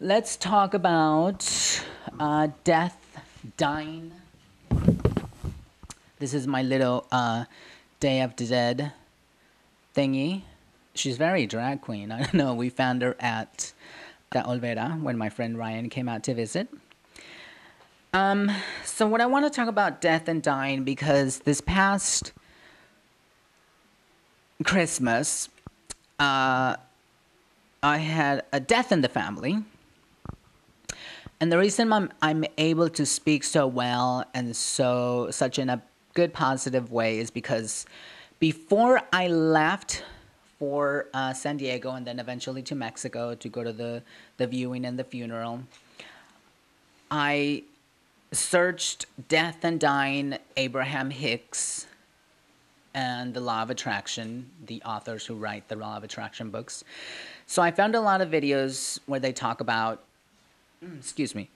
Let's talk about death, dying. This is my little Day of the Dead thingy. She's very drag queen. I don't know. We found her at the Olvera when my friend Ryan came out to visit. So what I want to talk about death and dying because this past Christmas, I had a death in the family. And the reason I'm able to speak so well and such in a good positive way is because before I left for San Diego and then eventually to Mexico to go to the viewing and the funeral, I searched Death and Dying, Abraham Hicks, and the Law of Attraction, the authors who write the Law of Attraction books. So I found a lot of videos where they talk about excuse me,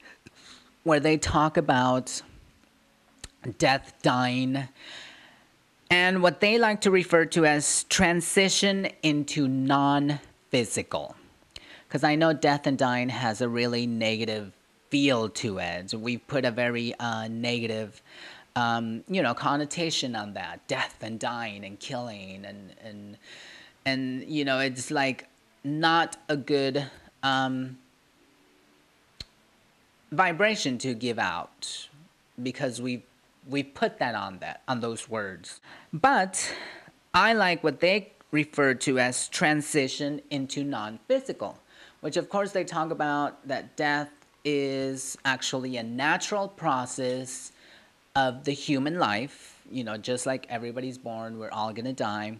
where they talk about death, dying, and what they like to refer to as transition into non-physical. Because I know death and dying has a really negative feel to it. We've put a very negative, connotation on that. Death and dying and killing and it's like not a good vibration to give out because we put that on those words. But I like what they refer to as transition into non-physical, which of course they talk about that death is actually a natural process of the human life. Just like everybody's born, we're all gonna die.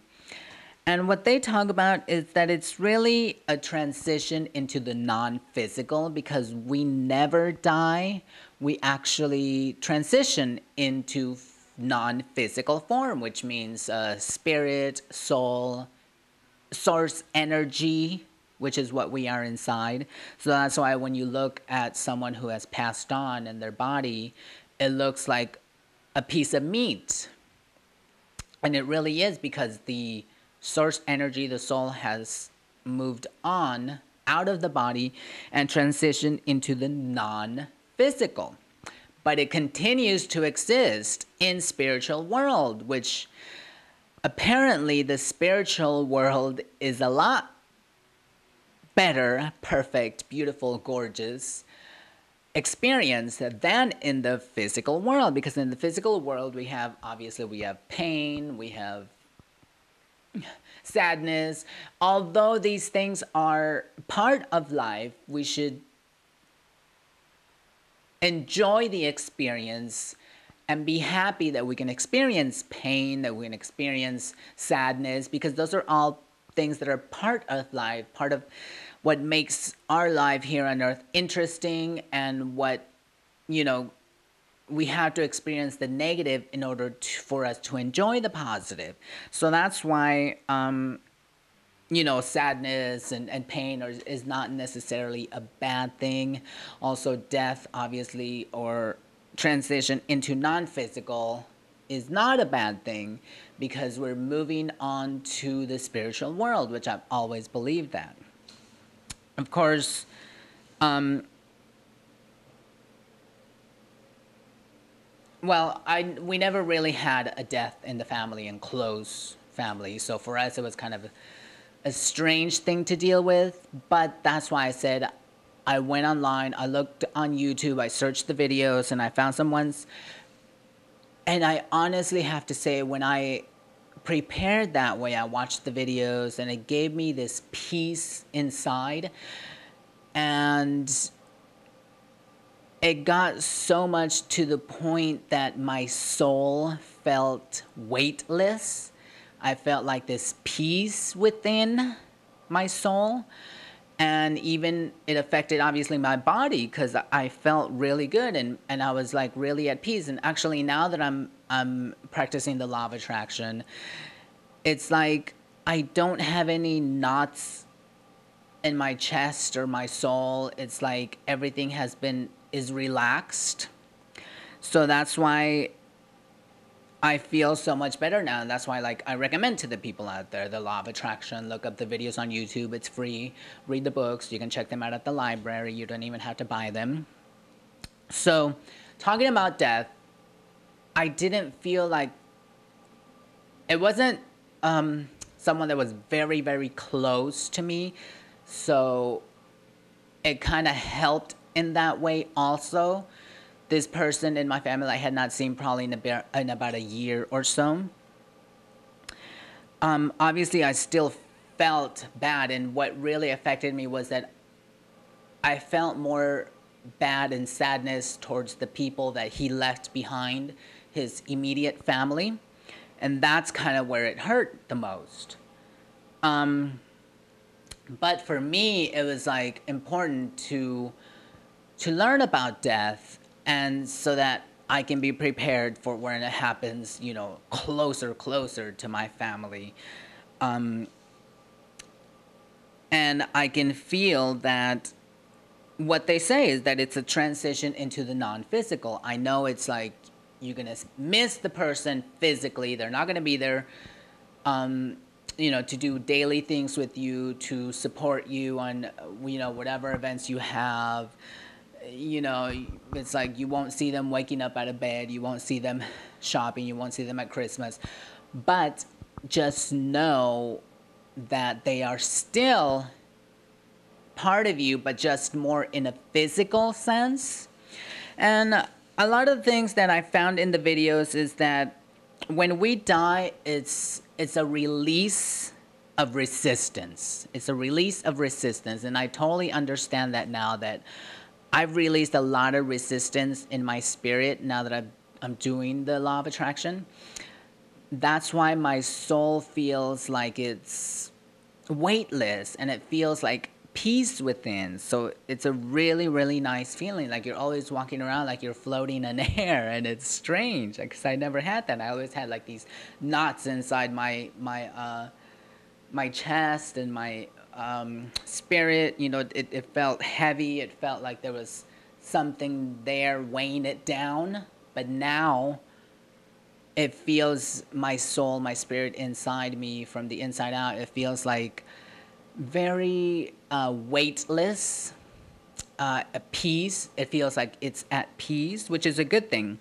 And what they talk about is that it's really a transition into the non-physical because we never die. We actually transition into non-physical form, which means spirit, soul, source energy, which is what we are inside. So that's why when you look at someone who has passed on in their body, it looks like a piece of meat. And it really is because the source energy, the soul, has moved on out of the body and transitioned into the non-physical. But it continues to exist in spiritual world, which apparently the spiritual world is a lot better, perfect, beautiful, gorgeous experience than in the physical world. Because in the physical world we have pain, we have sadness. Although these things are part of life, we should enjoy the experience and be happy that we can experience pain, that we can experience sadness, because those are all things that are part of life, part of what makes our life here on earth interesting, and what, we have to experience the negative in order for us to enjoy the positive. So that's why, sadness and pain is not necessarily a bad thing. Also, death, obviously, or transition into non-physical is not a bad thing because we're moving on to the spiritual world, which I've always believed that. Of course, we never really had a death in the family and close family, so for us it was kind of a strange thing to deal with. But that's why I said I went online, I looked on YouTube, I searched the videos, and I found some ones. And I honestly have to say, when I prepared that way, I watched the videos and it gave me this peace inside. And it got so much to the point that my soul felt weightless. I felt like this peace within my soul. And even it affected, obviously, my body because I felt really good and I was like really at peace. And actually, now that I'm practicing the law of attraction, it's like I don't have any knots in my chest or my soul. It's like everything is relaxed. So that's why I feel so much better now, and that's why like I recommend to the people out there the law of attraction. Look up the videos on YouTube, it's free. Read the books, you can check them out at the library, you don't even have to buy them. So talking about death, I didn't feel like it wasn't someone that was very, very close to me. So it kind of helped in that way also. This person in my family I had not seen probably in about a year or so. Obviously, I still felt bad, and what really affected me was that I felt more bad and sadness towards the people that he left behind, his immediate family, and that's kind of where it hurt the most. But for me, it was like important to learn about death, and so that I can be prepared for when it happens, closer to my family. And I can feel that what they say is that it's a transition into the non-physical. I know it's like you're gonna miss the person physically. They're not gonna be there, to do daily things with you, to support you on, whatever events you have. It's like you won't see them waking up out of bed. You won't see them shopping. You won't see them at Christmas. But just know that they are still part of you, but just more in a physical sense. And a lot of the things that I found in the videos is that when we die, it's a release of resistance. It's a release of resistance, and I totally understand that now that I've released a lot of resistance in my spirit now that I'm doing the law of attraction. That's why my soul feels like it's weightless and it feels like peace within. So it's a really, really nice feeling. Like you're always walking around like you're floating in air, and it's strange because I never had that. I always had like these knots inside my chest and my spirit. It felt heavy. It felt like there was something there weighing it down. But now it feels my soul, my spirit inside me from the inside out. It feels like very weightless, at peace. It feels like it's at peace, which is a good thing.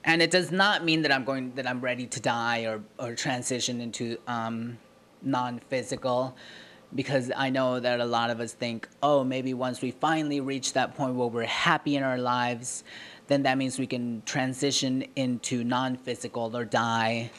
And it does not mean that I'm ready to die or transition into non-physical, because I know that a lot of us think, oh, maybe once we finally reach that point where we're happy in our lives, then that means we can transition into non-physical or die.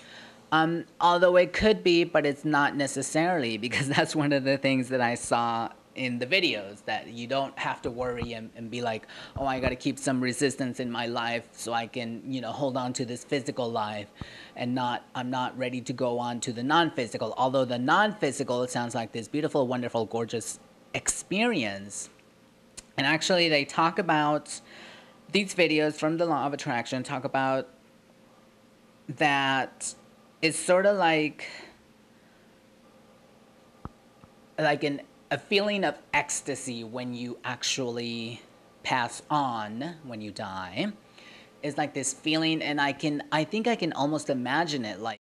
Although it could be, but it's not necessarily, because that's one of the things that I saw in the videos, that you don't have to worry and be like, oh, I got to keep some resistance in my life so I can, hold on to this physical life, and I'm not ready to go on to the non-physical. Although the non-physical, it sounds like this beautiful, wonderful, gorgeous experience. And actually they talk about, these videos from the law of attraction talk about that it's sort of like a feeling of ecstasy when you actually pass on, when you die. It's like this feeling, and I think I can almost imagine it like